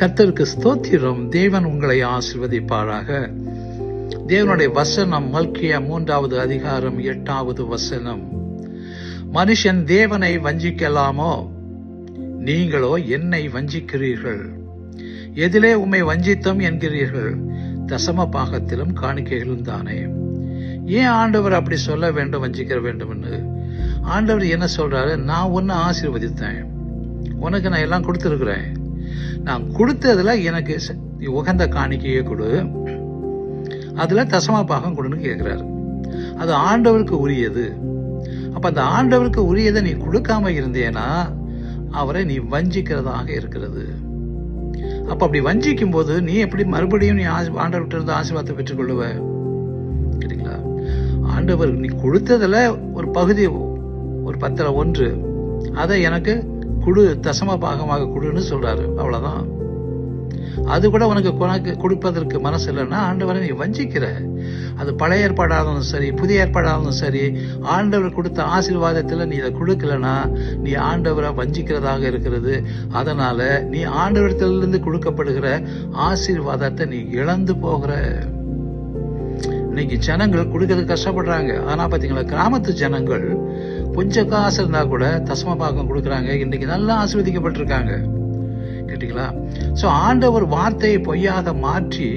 கர்த்தருக்கு ஸ்தோத்திரம். தேவன் உங்களை ஆசீர்வதிப்பாராக. தேவனுடைய வசனம் மல்கியா 3வது அதிகாரம் 8வது வசனம். மனுஷன் தேவனை வஞ்சிக்கலாமோ? நீங்களோ என்னை வஞ்சிக்கிறீர்கள். எதிலே உம்மை வஞ்சித்தோம் என்கிறீர்கள்? தசம பாகத்திலும் காணிக்கைகளும் தானே. ஏன் ஆண்டவர் அப்படி சொல்ல வேண்டும், வஞ்சிக்க வேண்டும்னு? ஆண்டவர் என்ன சொல்றாரு? நான் உன்னை ஆசீர்வதித்தேன், உனக்கு நான் எல்லாம் கொடுத்துருக்கிறேன். நான் கொடுத்ததுல எனக்கு உகந்த காணிக்கையை கொடு, அதுல தசம பாகம் கொடுன்னு கேட்கிறாரு. அது ஆண்டவருக்கு உரியது. அப்ப அந்த ஆண்டவருக்கு உரியதை நீ கொடுக்காம இருந்தேனா அவரை நீ வஞ்சிக்கிறதாக இருக்கிறது. அப்ப அப்படி வஞ்சிக்கும் போது நீ எப்படி மறுபடியும் நீ ஆண்டவர்கிட்ட இருந்து ஆசீர்வாதத்தை பெற்றுக்கொள்ளுவ? சரிங்களா? ஆண்டவர் நீ கொடுத்ததுல ஒரு பகுதி, ஒரு 10/1 அதை எனக்கு குடு, தசம பாகமாக கொடுன்னு சொல்றாரு. அவ்வளவுதான். அது கூட உனக்கு கொடுப்பதற்கு மனசு இல்லைன்னா ஆண்டவரை நீ வஞ்சிக்கிற. அது பழைய ஏற்பாடாலும் சரி, புதிய ஏற்பாடாலும் சரி, ஆண்டவர் கொடுத்த ஆசீர்வாதத்துல நீ இதை கொடுக்கலன்னா நீ ஆண்டவரை வஞ்சிக்கிறதாக இருக்கிறது. அதனால நீ ஆண்டவரத்திலிருந்து கொடுக்கப்படுகிற ஆசீர்வாதத்தை நீ இழந்து போகிற. இன்னைக்கு ஜனங்கள் கொடுக்கறதுக்கு கஷ்டப்படுறாங்க. ஆனா பாத்தீங்களா, கிராமத்து ஜனங்கள் கொஞ்சம் காசு இருந்தா கூட தசம பாகம் கொடுக்கறாங்க. இன்னைக்கு நல்லா ஆசீர்வதிக்கப்பட்டிருக்காங்க. கேட்டீங்களா? சோ ஆண்டவர் வார்த்தையை பொய்யாக மாற்றி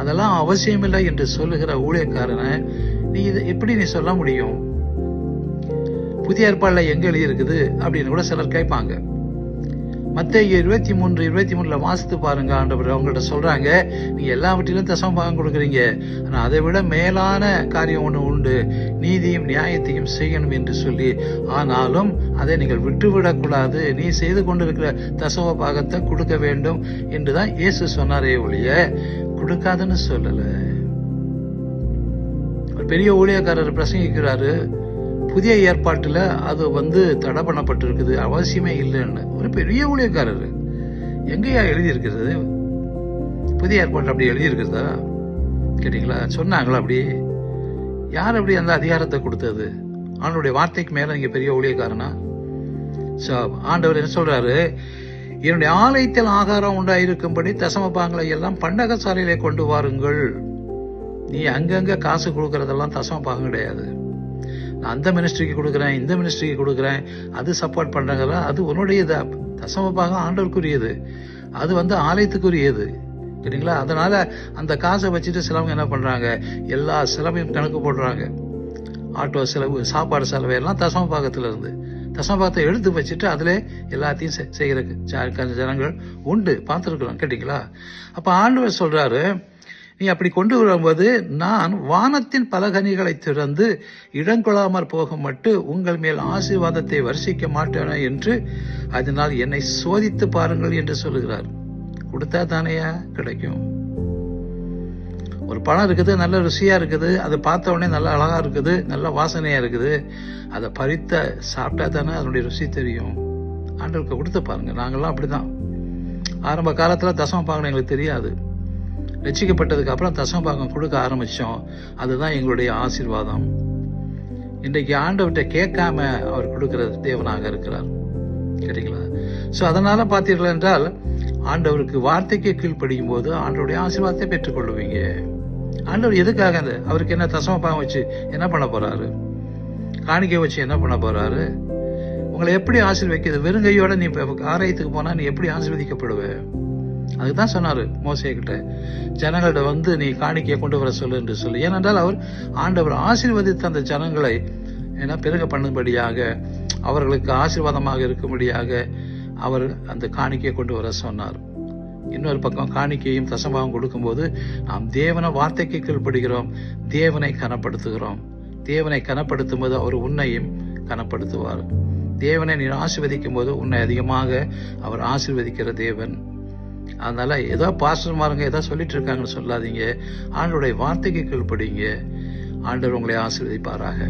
அதெல்லாம் அவசியமில்லை என்று சொல்லுகிற ஊழியக்காரனை நீ இதை எப்படி நீ சொல்ல முடியும்? புதிய ஏற்பாடுல எங்க எழுதி இருக்குது அப்படின்னு கூட சிலர் கேட்பாங்க. மத்தேயு 23:23 வாசித்து பாருங்க. ஆண்டவர் அவங்கள்ட்ட சொல்றாங்க, நீங்க எல்லாவற்றிலும் தசம பாகம் கொடுக்குறீங்க, ஆனா அதை விட மேலான காரியம் ஒண்ணு உண்டு, நீதியும் நியாயத்தையும் செய்யணும் என்று சொல்லி. ஆனாலும் அதை நீங்கள் விட்டுவிடக்கூடாது, நீ செய்து கொண்டிருக்கிற தசம பாகத்தை கொடுக்க வேண்டும் என்றுதான் இயேசு சொன்னாரே ஒழிய கொடுக்காதுன்னு சொல்லல. ஒரு பெரிய ஊழியக்காரர் பிரசங்கிக்கிறாரு, புதிய ஏற்பாட்டுல அது தடை பண்ணப்பட்டிருக்குது, அவசியமே இல்லைன்னு. ஒரு பெரிய ஊழியக்காரர். எங்கேயா எழுதி இருக்கிறது? புதிய ஏற்பாட்டு அப்படி எழுதி இருக்கிறதா? கேட்டீங்களா? சொன்னாங்களா அப்படி? யார் அப்படி அந்த அதிகாரத்தை கொடுத்தது? ஆண்டவருடைய வார்த்தைக்கு மேல நீங்க பெரிய ஊழியக்காரனா? ஆண்டவர் என்ன சொல்றாரு? என்னுடைய ஆலயத்தில் ஆகாரம் உண்டாயிருக்கும்படி தசம பாகங்களை எல்லாம் பண்டக சாலையிலே கொண்டு வாருங்கள். நீ அங்கங்க காசு கொடுக்கறதெல்லாம் தசம பாகம் கிடையாது. நான் அந்த மினிஸ்ட்ரிக்கு கொடுக்குறேன், இந்த மினிஸ்ட்ரிக்கு கொடுக்குறேன், அது சப்போர்ட் பண்றாங்க, அது உன்னுடையது. தசம பாகம் ஆண்டவருக்குரியது, அது ஆலயத்துக்குரியது. சரிங்களா? அதனால அந்த காசை வச்சுட்டு சிலவங்க என்ன பண்றாங்க, எல்லா செலவையும் கணக்கு போடுறாங்க. ஆட்டோ செலவு, சாப்பாடு செலவு எல்லாம் தசம பாகத்துல இருந்து தசம பாகத்தை எடுத்து வச்சுட்டு அதுல எல்லாத்தையும் செய்யறதுக்கு ஜனங்கள் உண்டு, பார்த்துருக்கிறோம். கேட்டீங்களா? அப்ப ஆண்டவர் சொல்றாரு, நீ அப்படி கொண்டு வரும்போது நான் வானத்தின் பலகனிகளை திறந்து இடங்கொள்ளாமற் போக மட்டும் உங்கள் மேல் ஆசீர்வாதத்தை வர்ஷிக்க மாட்டேன் என்று, அதனால் என்னை சோதித்து பாருங்கள் என்று சொல்லுகிறார். கொடுத்தா தானேயா கிடைக்கும்? ஒரு பழம் இருக்குது, நல்ல ருசியா இருக்குது, அதை பார்த்த உடனே நல்ல அழகா இருக்குது, நல்ல வாசனையா இருக்குது, அதை பறித்த சாப்பிட்டா தானே அதனுடைய ருசி தெரியும். ஆண்டவருக்கு கொடுத்து பாருங்க. நாங்கெல்லாம் அப்படிதான். ஆரம்ப காலத்துல தசம பாகம் எங்களுக்கு தெரியாது. ரட்சிக்கப்பட்டதுக்கு அப்புறம் தசம பாகம் கொடுக்க ஆரம்பிச்சோம். அதுதான் எங்களுடைய ஆசீர்வாதம். இன்றைக்கு ஆண்டவர்கிட்ட கேட்காம அவர் கொடுக்கிற தேவனாக இருக்கிறார். கேட்டீங்களா? சோ அதனால பார்த்தீர்கள் என்றால் ஆண்டவருக்கு வார்த்தைக்கு கீழ்ப்படியும் போது ஆண்டவருடைய ஆசீர்வாதத்தை பெற்றுக் கொள்ளுவீங்க. ஆண்டவர் எதுக்காக அவருக்கு என்ன தசம பாகம் வச்சு என்ன பண்ண போறாரு? காணிக்கை வச்சு என்ன பண்ண போறாரு? உங்களை எப்படி ஆசீர்வதிக்கிறது? வெறுங்கையோட நீ ஆலயத்துக்கு போனா நீ எப்படி ஆசீர்வதிக்கப்படுவ? அதுதான் சொன்னாரு மோசே கிட்ட, ஜனங்கள்ட்ட நீ காணிக்கையை கொண்டு வர சொல்லு என்று சொல்லி. ஏனென்றால் ஆண்டவர் ஆசீர்வதித்த அந்த ஜனங்களை பெருக பண்ணும்படியாக, அவர்களுக்கு ஆசீர்வாதமாக இருக்கும்படியாக அவர் அந்த காணிக்கையை கொண்டு வர சொன்னார். இன்னொரு பக்கம் காணிக்கையும் தசமாகவும் கொடுக்கும்போது நாம் தேவன வார்த்தைக்கு கீழ்ப்படுகிறோம், தேவனை கனப்படுத்துகிறோம். தேவனை கனப்படுத்தும் போது அவர் உன்னையும் கனப்படுத்துவார். தேவனை நீ ஆசீர்வதிக்கும் போது உன்னை அதிகமாக அவர் ஆசீர்வதிக்கிற தேவன். அதனால ஏதோ பாஸ்டர்மாருங்க ஏதோ சொல்லிட்டு இருக்காங்கன்னு சொல்லாதீங்க. ஆண்டவருடைய வார்த்தைக்கு கீழ்ப்படிங்க. ஆண்டவர் உங்களை ஆசீர்வதிப்பாராக.